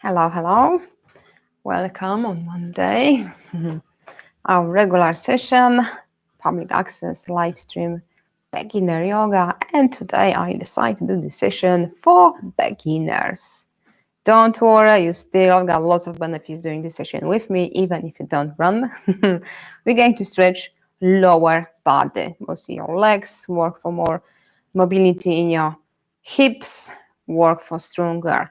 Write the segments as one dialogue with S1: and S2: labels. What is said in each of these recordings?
S1: Hello, hello. Welcome on Monday. Our regular session, public access live stream beginner yoga. And today I decided to do this session for beginners. Don't worry, you still got lots of benefits doing this session with me, even if you don't run. We're going to stretch lower body, mostly your legs, work for more mobility in your hips, work for stronger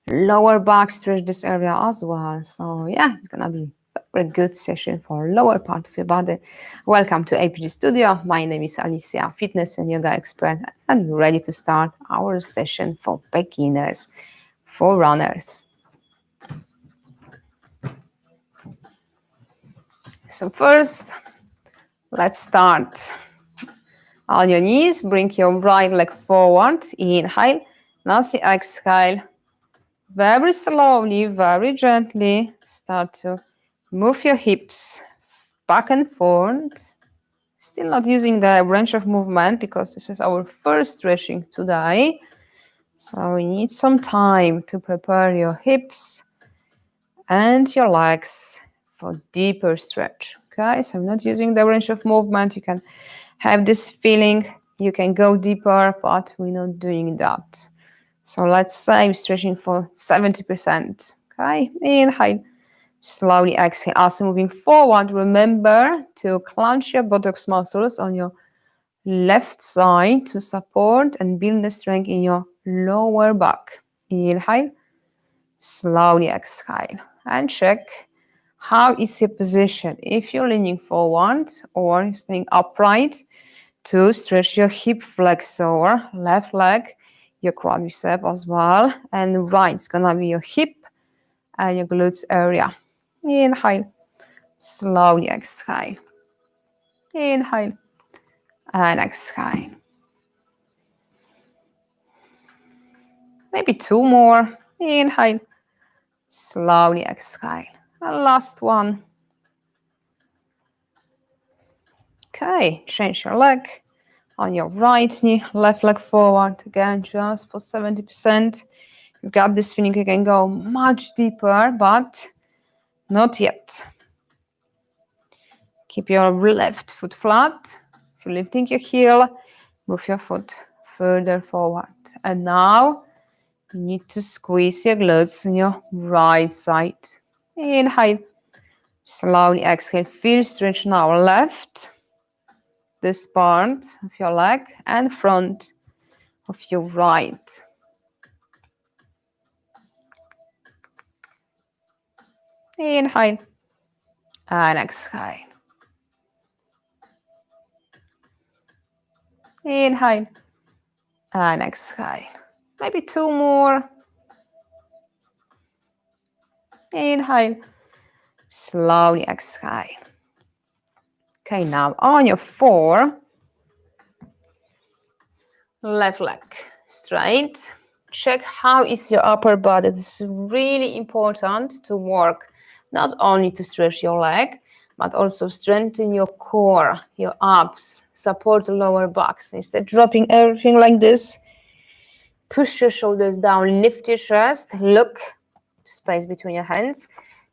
S1: lower back, stretch this area as well. So yeah, it's gonna be a very good session for lower part of your body. Welcome to APG.STUDIO. My name is Alicia, fitness and yoga expert, and we're ready to start our session for beginners, for runners. So first, let's start. On your knees, bring your right leg forward, inhale, now see exhale. Very slowly, very gently, start to move your hips back and forth. Still not using the range of movement because this is our first stretching today. So we need some time to prepare your hips and your legs for deeper stretch. Okay, so I'm not using the range of movement. You can have this feeling, you can go deeper, but we're not doing that. So let's say I'm stretching for 70%. Okay, inhale, slowly exhale. As moving forward, remember to clench your buttocks muscles on your left side to support and build the strength in your lower back. Inhale, slowly exhale, and check how is your position. If you're leaning forward or staying upright, to stretch your hip flexor, left leg, your quadricep as well, and right is gonna be your hip and your glutes area. Inhale, slowly exhale. Inhale and exhale. Maybe two more. Inhale, slowly exhale. And last one. Okay, change your leg on your right knee, left leg forward again, just for 70%. You've got this feeling you can go much deeper, but not yet. Keep your left foot flat. If you're lifting your heel, move your foot further forward. And now you need to squeeze your glutes on your right side. Inhale. Slowly exhale. Feel stretch now left. This part of your leg and front of your right. Inhale and exhale. Inhale and exhale. Maybe two more. Inhale. Slowly exhale. Okay, now on your four, left leg straight. Check how is your upper body. This is really important to work, not only to stretch your leg, but also strengthen your core, your abs, support the lower back. So instead of dropping everything like this, push your shoulders down, lift your chest, look, space between your hands,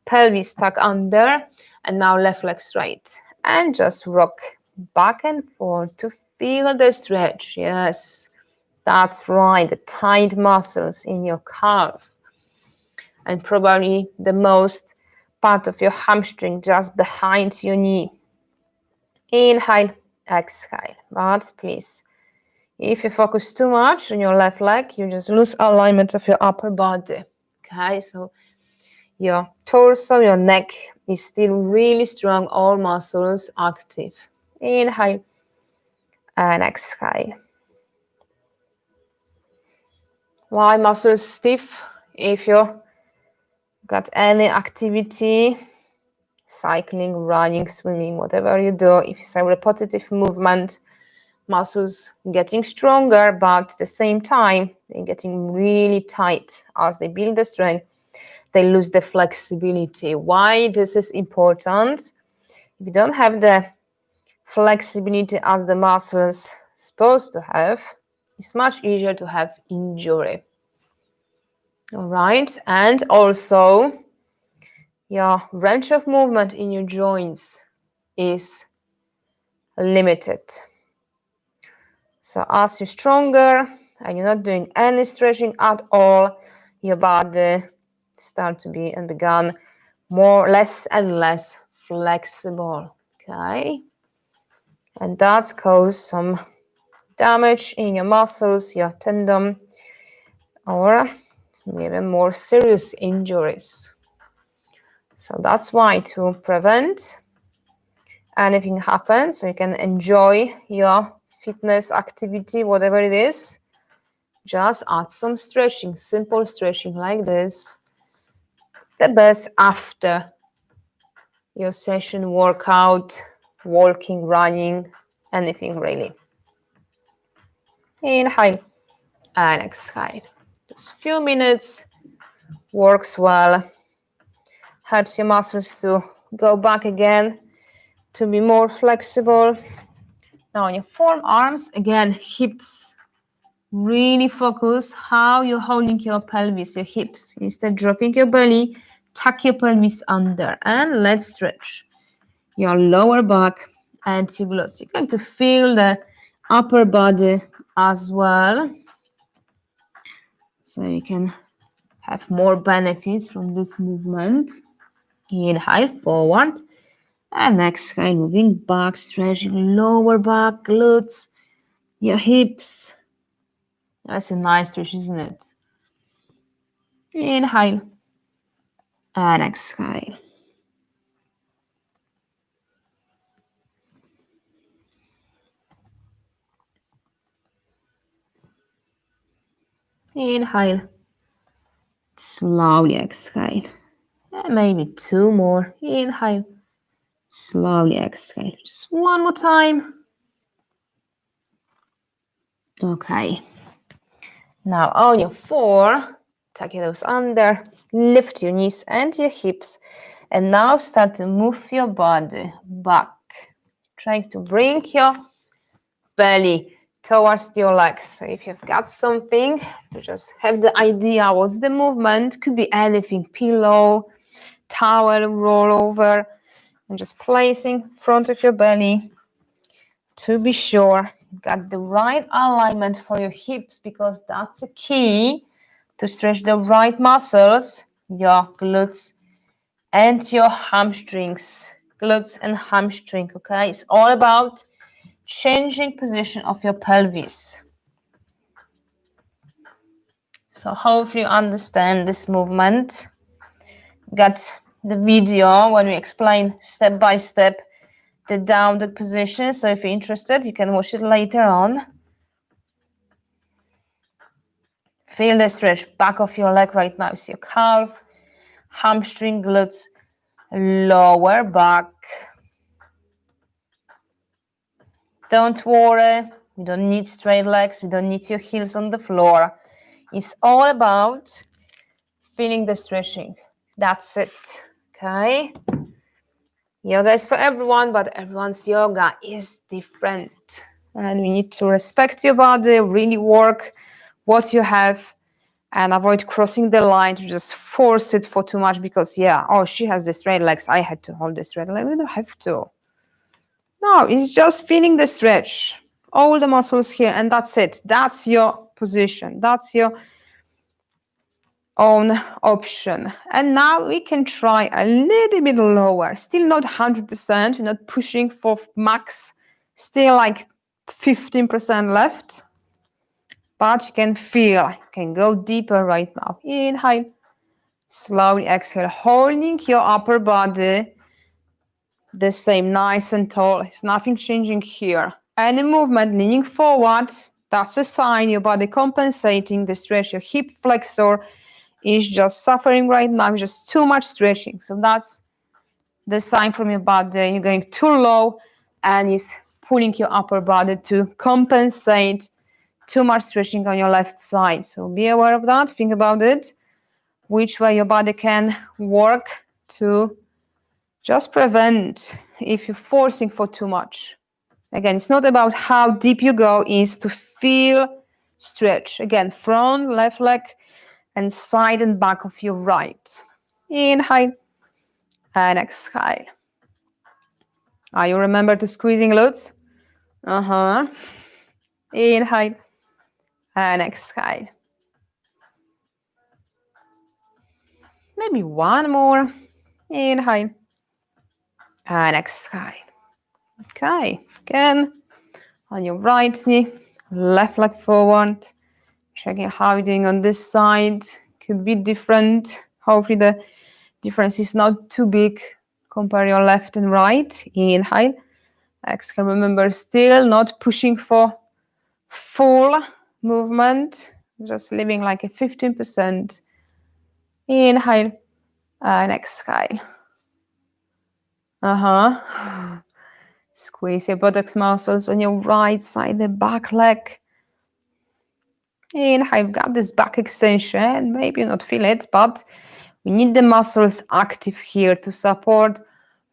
S1: pelvis tuck under, and now left leg straight. And just rock back and forth to feel the stretch. Yes, that's right, the tight muscles in your calf. And probably the most part of your hamstring just behind your knee. Inhale, exhale. But please, if you focus too much on your left leg, you just lose alignment of your upper body. Okay, so your torso, your neck is still really strong, all muscles active. Inhale and exhale. Why muscles stiff? If you got any activity, cycling, running, swimming, whatever you do, if it's a repetitive movement, muscles getting stronger, but at the same time, they're getting really tight. As they build the strength, they lose the flexibility. Why this is important? If you don't have the flexibility as the muscles supposed to have, it's much easier to have injury. All right, and also your range of movement in your joints is limited. So as you're stronger and you're not doing any stretching at all, your body start to be and become less and less flexible. Okay, and that's cause some damage in your muscles, your tendon, or even more serious injuries. So that's why, to prevent anything happens, so you can enjoy your fitness activity, whatever it is, just add some stretching, simple stretching like this. The best after your session workout, walking, running, anything really. Inhale and exhale. Just a few minutes, works well, helps your muscles to go back again, to be more flexible. Now on your forearms, again, hips. Really focus how you're holding your pelvis, your hips. Instead dropping your belly, tuck your pelvis under, and let's stretch your lower back and your glutes. You're going to feel the upper body as well, so you can have more benefits from this movement. Inhale forward and exhale, moving back, stretching lower back, glutes, your hips. That's a nice stretch, isn't it? Inhale and exhale. Inhale. Slowly exhale. And maybe two more. Inhale. Slowly exhale. Just one more time. Okay. Now on your four, tuck your toes under, lift your knees and your hips, and now start to move your body back. Trying to bring your belly towards your legs. So if you've got something, to just have the idea what's the movement. Could be anything, pillow, towel, roll over, and just placing in front of your belly to be sure you got the right alignment for your hips, because that's the key to stretch the right muscles, your glutes and your hamstrings. Glutes and hamstring, okay? It's all about changing position of your pelvis. So hopefully you understand this movement. Got the video when we explain step by step the down dog position. So if you're interested, you can watch it later on. Feel the stretch back of your leg right now. See your calf, hamstring, glutes, lower back. Don't worry, we don't need straight legs. We don't need your heels on the floor. It's all about feeling the stretching. That's it, okay? Yoga is for everyone, but everyone's yoga is different. And we need to respect your body, really work what you have, and avoid crossing the line to just force it for too much because, yeah, oh, she has the straight legs. I had to hold the straight leg. We don't have to. No, it's just feeling the stretch. All the muscles here, and that's it. That's your position. That's your own option. And now we can try a little bit lower. Still not 100%. We're not pushing for max. Still like 15% left. But you can feel, you can go deeper right now. Inhale. Slowly exhale. Holding your upper body the same, nice and tall. There's nothing changing here. Any movement leaning forward, that's a sign your body compensating the stretch. Your hip flexor is just suffering right now, just too much stretching. So that's the sign from your body. You're going too low and it's pulling your upper body to compensate too much stretching on your left side. So be aware of that. Think about it. Which way your body can work to just prevent if you're forcing for too much. Again, it's not about how deep you go, it's to feel stretch. Again, front, left leg, and side and back of your right. Inhale and exhale. Are you remember to squeezing glutes? Inhale and exhale. Maybe one more. Inhale and exhale. Okay, again on your right knee, left leg forward. Checking how you're doing on this side. Could be different. Hopefully the difference is not too big. Compare your left and right. Inhale. Exhale. Remember, still not pushing for full movement. Just leaving like a 15%. Inhale and exhale. Squeeze your buttocks muscles on your right side, the back leg. Inhale, I've got this back extension. Maybe you not feel it, but we need the muscles active here to support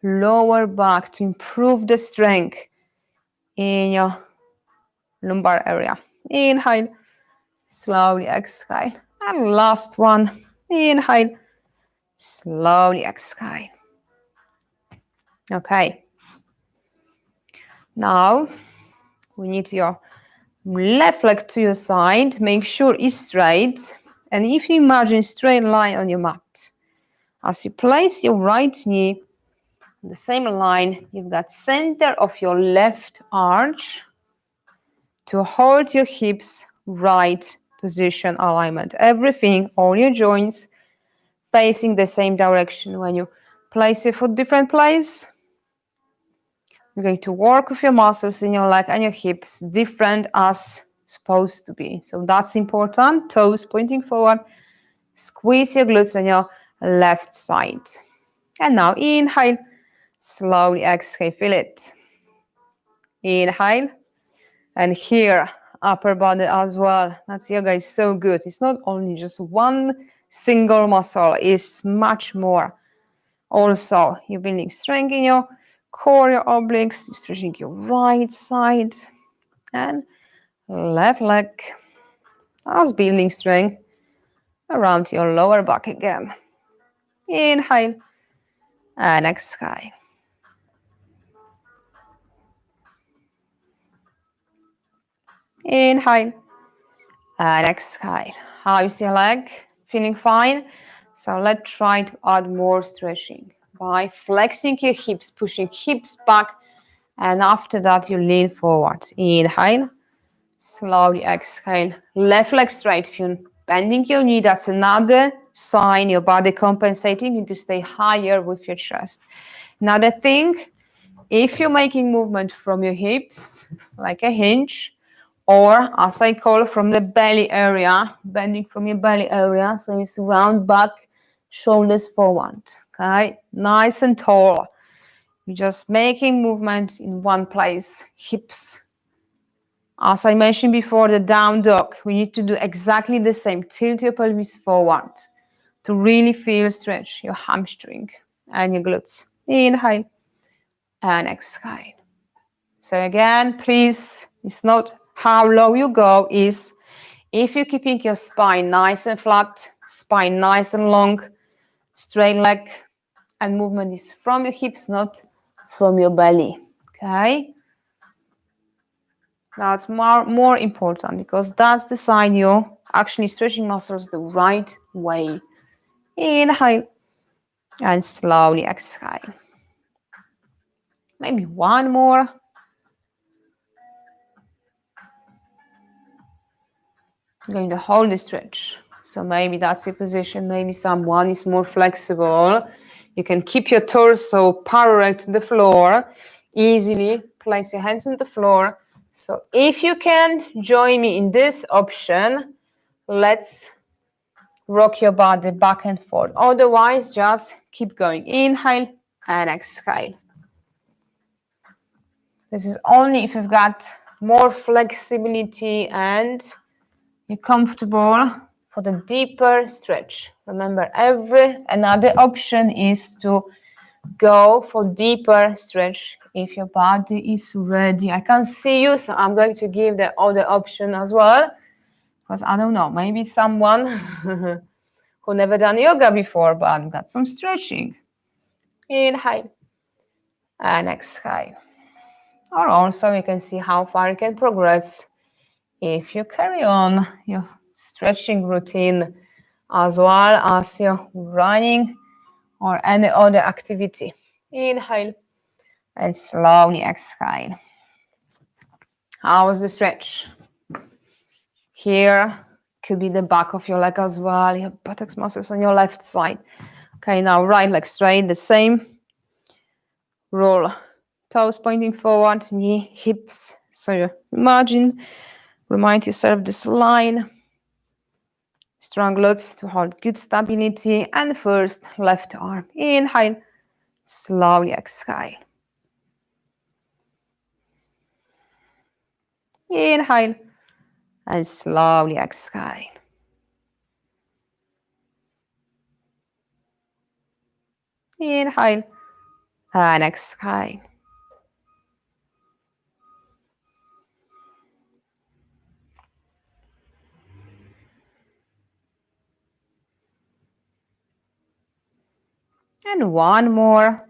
S1: lower back, to improve the strength in your lumbar area. Inhale, slowly exhale. And last one. Inhale, slowly exhale. Okay. Now we need your left leg to your side. Make sure it's straight. And if you imagine straight line on your mat, as you place your right knee on the same line, you've got center of your left arch to hold your hips right position alignment. Everything, all your joints facing the same direction. When you place your foot different place, you're going to work with your muscles in your leg and your hips different as supposed to be. So that's important. Toes pointing forward. Squeeze your glutes on your left side. And now inhale. Slowly exhale. Feel it. Inhale. And here, upper body as well. That's yoga is so good. It's not only just one single muscle. It's much more. Also, you're building strength in your core, your obliques, stretching your right side and left leg. As building strength around your lower back again. Inhale and exhale. Inhale and exhale. How is your leg? Feeling fine? So let's try to add more stretching by flexing your hips, pushing hips back, and after that you lean forward. Inhale, slowly exhale. Left leg straight. If you're bending your knee, that's another sign your body compensating. You need to stay higher with your chest. Another thing, if you're making movement from your hips, like a hinge, or as I call from the belly area, bending from your belly area, so it's round back, shoulders forward, okay? Nice and tall. You're just making movement in one place, hips. As I mentioned before, the down dog, we need to do exactly the same. Tilt your pelvis forward to really feel stretch your hamstring and your glutes. Inhale and exhale. So again, please, it's not how low you go, is if you're keeping your spine nice and flat, spine nice and long, straight leg, and movement is from your hips, not from your belly, okay? That's more important because that's the sign you're actually stretching muscles the right way. Inhale and slowly exhale. Maybe one more. I'm going to hold the stretch. So maybe that's your position. Maybe someone is more flexible. You can keep your torso parallel to the floor. Easily place your hands on the floor. So if you can join me in this option, let's rock your body back and forth. Otherwise, just keep going. Inhale and exhale. This is only if you've got more flexibility and you're comfortable for the deeper stretch. Remember, another option is to go for deeper stretch if your body is ready. I can't see you, so I'm going to give the other option as well. Because I don't know, maybe someone who never done yoga before, but got some stretching. Inhale and exhale. Or also you can see how far you can progress if you carry on your stretching routine as well as your running or any other activity. Inhale and slowly exhale. How was the stretch? Here could be the back of your leg as well, your buttocks muscles on your left side. Okay, now right leg straight, the same. Roll, toes pointing forward, knee, hips. So you remind yourself this line. Strong glutes to hold good stability. And first, left arm. Inhale, slowly exhale. Inhale and slowly exhale. Inhale and exhale. And one more.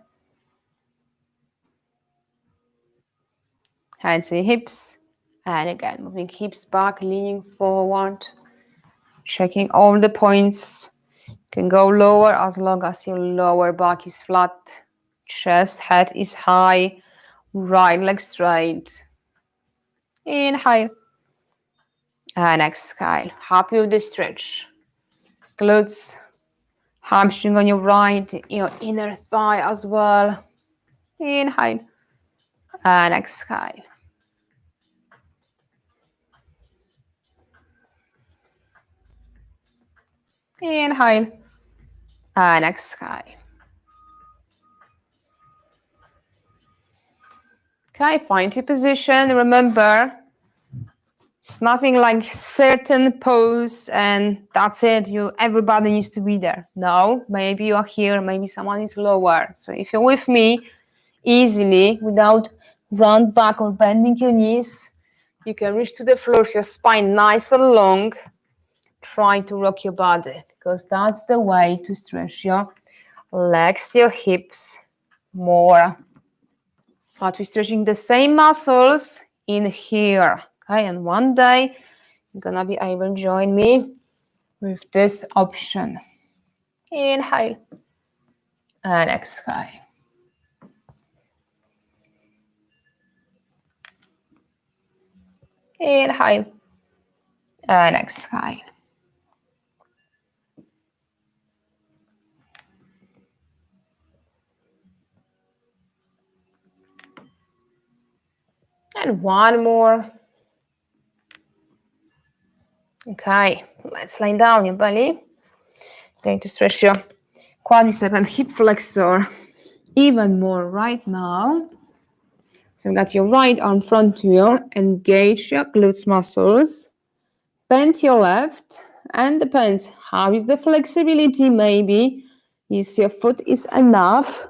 S1: Hands in hips. And again, moving hips back, leaning forward. Checking all the points. You can go lower as long as your lower back is flat. Chest, head is high. Right leg straight. Inhale. And exhale. Happy with the stretch. Glutes. Hamstring on your right, your inner thigh as well. Inhale and exhale. Inhale and exhale. Okay, find your position. Remember, it's nothing like certain pose and that's it. Everybody needs to be there. No, maybe you are here, maybe someone is lower. So if you're with me, easily, without round back or bending your knees, you can reach to the floor with your spine nice and long. Try to rock your body because that's the way to stretch your legs, your hips more. But we're stretching the same muscles in here. Okay, and one day you're gonna be able to join me with this option. Inhale and exhale. Inhale and exhale. And one more. Okay, let's lie down your belly. Going to stretch your quadricep and hip flexor even more right now. So you've got your right arm front to you. Engage your glutes muscles. Bend your left. And depends how is the flexibility. Maybe is your foot is enough,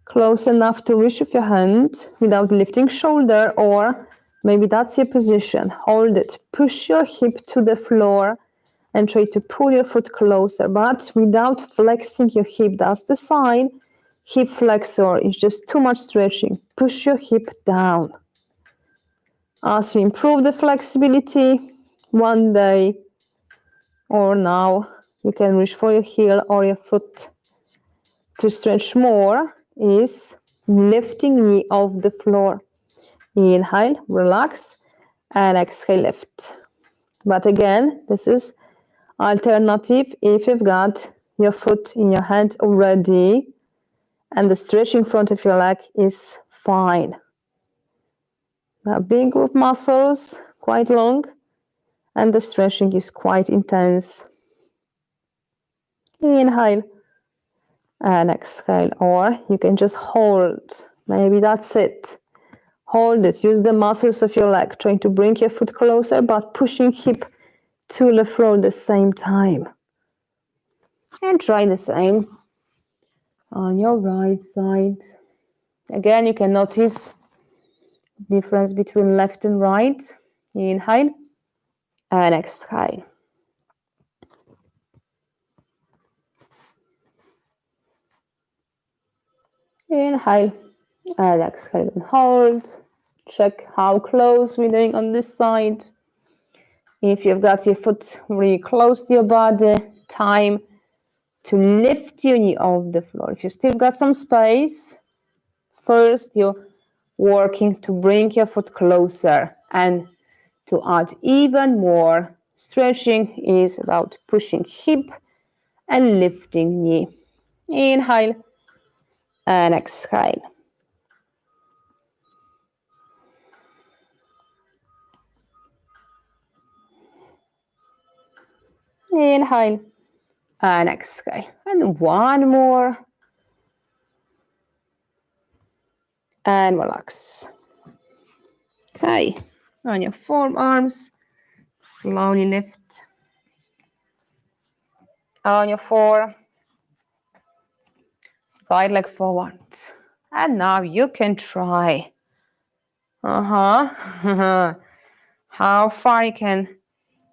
S1: close enough to reach with your hand without lifting shoulder, or maybe that's your position. Hold it. Push your hip to the floor and try to pull your foot closer, but without flexing your hip. That's the sign. Hip flexor is just too much stretching. Push your hip down. As you improve the flexibility, one day or now, you can reach for your heel or your foot. To stretch more is lifting knee off the floor. Inhale, relax, and exhale, lift. But again, this is alternative if you've got your foot in your hand already and the stretch in front of your leg is fine. Now big group muscles, quite long, and the stretching is quite intense. Inhale and exhale, or you can just hold. Maybe that's it. Hold it. Use the muscles of your leg, trying to bring your foot closer, but pushing hip to the floor at the same time. And try the same on your right side. Again, you can notice difference between left and right. Inhale and exhale. Inhale and exhale and hold. Check how close we're doing on this side. If you've got your foot really close to your body, time to lift your knee off the floor. If you still got some space, first you're working to bring your foot closer, and to add even more, stretching is about pushing hip and lifting knee. Inhale and exhale. Inhale and exhale. And one more. And relax. Okay, on your forearms, slowly lift. On your four, right leg forward. And now you can try. How far you can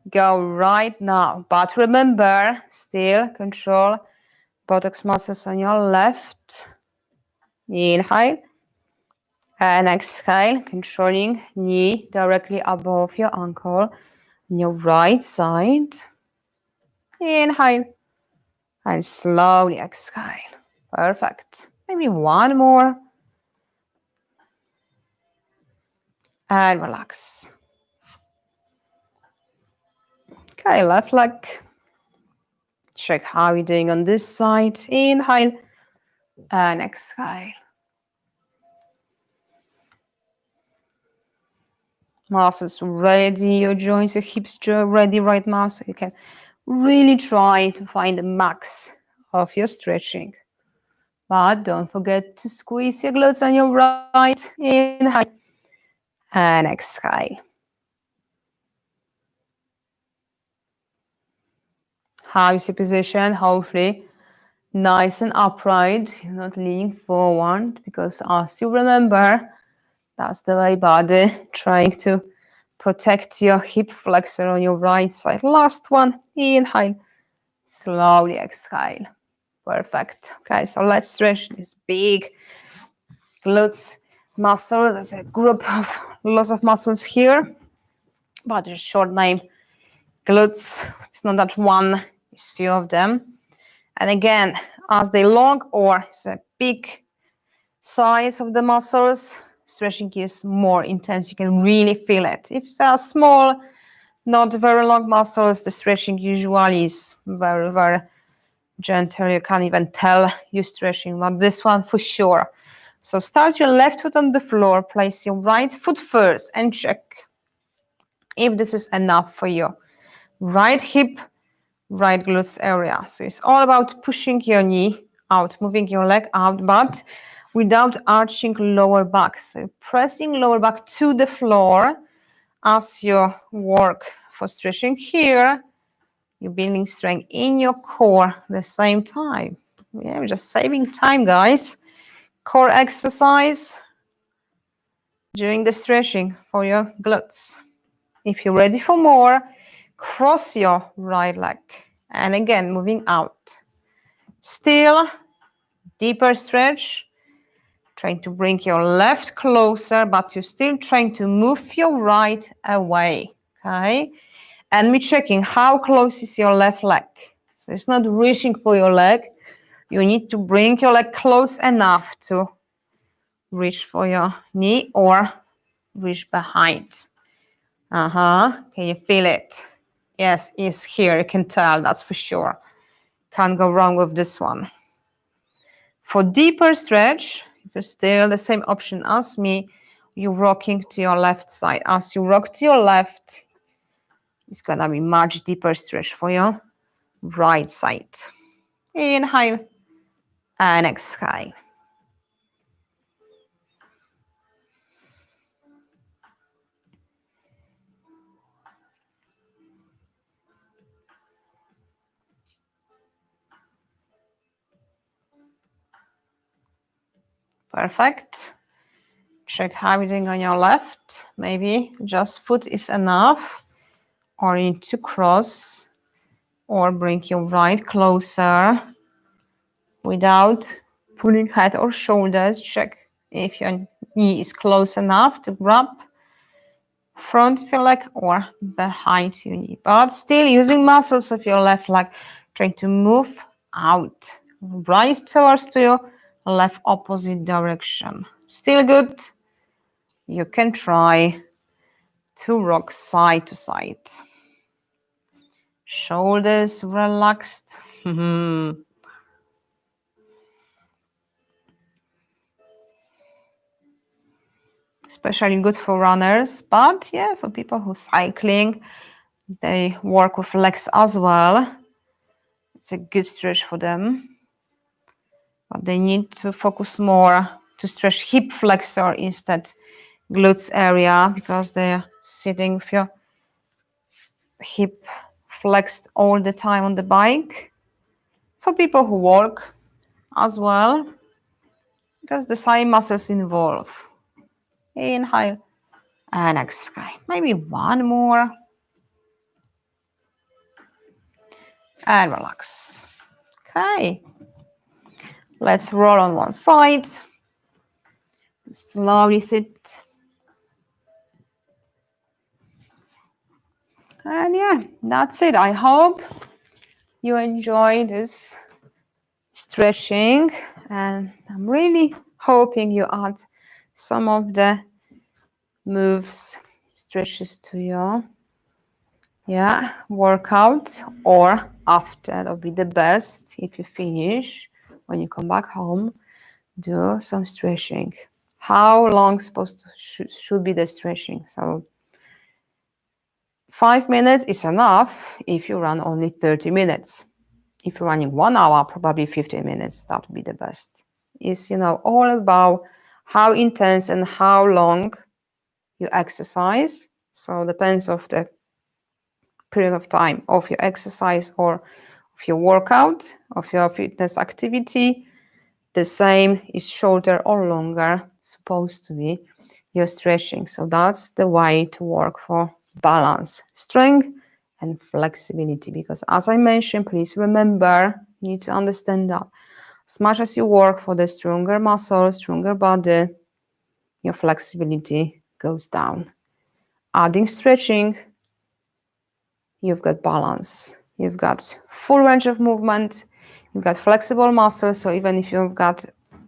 S1: go right now. But remember, still control buttocks muscles on your left. Inhale. And exhale, controlling knee directly above your ankle on your right side. Inhale. And slowly exhale. Perfect. Maybe one more. And relax. Okay, left leg. Check how you're doing on this side. Inhale and exhale. Muscles ready, your joints, your hips ready right now, so you can really try to find the max of your stretching. But don't forget to squeeze your glutes on your right. Inhale and exhale. How is your position? Hopefully nice and upright. You're not leaning forward, because as you remember, that's the way body trying to protect your hip flexor on your right side. Last one. Inhale. Slowly exhale. Perfect. Okay, so let's stretch this big glutes muscles. There's a group of lots of muscles here, but there's a short name. Glutes. It's not that one, it's few of them. And again, as they long or it's a big size of the muscles, stretching is more intense. You can really feel it. If they are small, not very long muscles, the stretching usually is very, very gentle. You can't even tell you're stretching, but this one for sure. So start your left foot on the floor, place your right foot first, and check if this is enough for you. Right hip, right glutes area. So it's all about pushing your knee out, moving your leg out, but without arching lower back. So pressing lower back to the floor as you work for stretching here. You're building strength in your core at the same time. Yeah, we're just saving time, guys. Core exercise during the stretching for your glutes. If you're ready for more, cross your right leg. And again, moving out. Still, deeper stretch. Trying to bring your left closer, but you're still trying to move your right away. Okay? And me checking how close is your left leg. So it's not reaching for your leg. You need to bring your leg close enough to reach for your knee or reach behind. Can you feel it? Yes, it's here. You can tell, that's for sure. Can't go wrong with this one. For deeper stretch, if you're still the same option as me, you're rocking to your left side. As you rock to your left, it's gonna be much deeper stretch for your right side. Inhale and exhale. Perfect. Check how you're doing on your left. Maybe just foot is enough, or you need to cross, or bring your right closer without pulling head or shoulders, check if your knee is close enough to grab front of your leg or behind your knee, but still using muscles of your left leg, trying to move out, right towards to your left opposite direction. Still good. You can try to rock side to side. Shoulders relaxed. Especially good for runners, but yeah, for people who cycling, they work with legs as well. It's a good stretch for them. But they need to focus more to stretch hip flexor instead glutes area, because they're sitting with your hip flexed all the time on the bike. For people who walk as well, because the side muscles involve. Inhale and exhale. Maybe one more. And relax. Okay. Let's roll on one side. Slowly sit. And yeah, that's it. I hope you enjoy this stretching, and I'm really hoping you add some of the moves, stretches to your workout, or after. That'll be the best. If you finish, when you come back home, do some stretching. How long should be the stretching? So 5 minutes is enough if you run only 30 minutes. If you're running 1 hour, probably 15 minutes, that would be the best. It's, all about how intense and how long you exercise. So it depends of the period of time of your exercise or of your workout, of your fitness activity. The same is shorter or longer supposed to be your stretching. So that's the way to work for balance, strength, and flexibility. Because as I mentioned, please remember, you need to understand that as much as you work for the stronger muscle, stronger body, your flexibility goes down. Adding stretching, you've got balance. You've got full range of movement. You've got flexible muscles. So even if you've got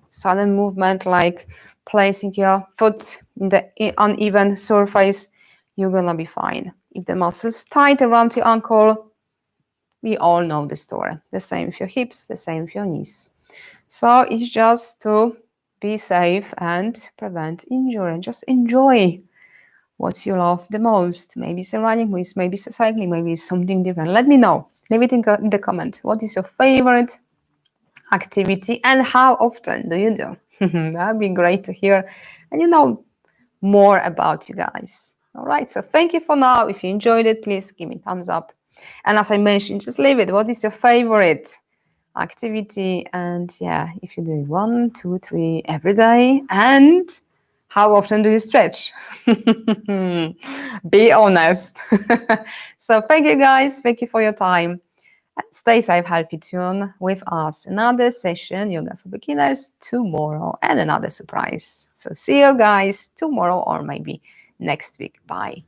S1: sudden movement, like placing your foot in the uneven surface, you're gonna be fine. If the muscle's tight around your ankle, we all know the story. The same with your hips, the same with your knees. So it's just to be safe and prevent injury. Just enjoy what you love the most. Maybe it's a running race, maybe it's a cycling, maybe it's something different. Let me know. Leave it in the comment. What is your favorite activity and how often do you do? That'd be great to hear and more about you guys. All right, so thank you for now. If you enjoyed it, please give me a thumbs up. And as I mentioned, just leave it. What is your favorite activity? And yeah, if you do it 1, 2, 3 every day, and how often do you stretch? Be honest. So thank you guys. Thank you for your time. And stay safe, healthy, tune with us. Another session, Yoga for Beginners, tomorrow, and another surprise. So see you guys tomorrow or maybe next week. Bye.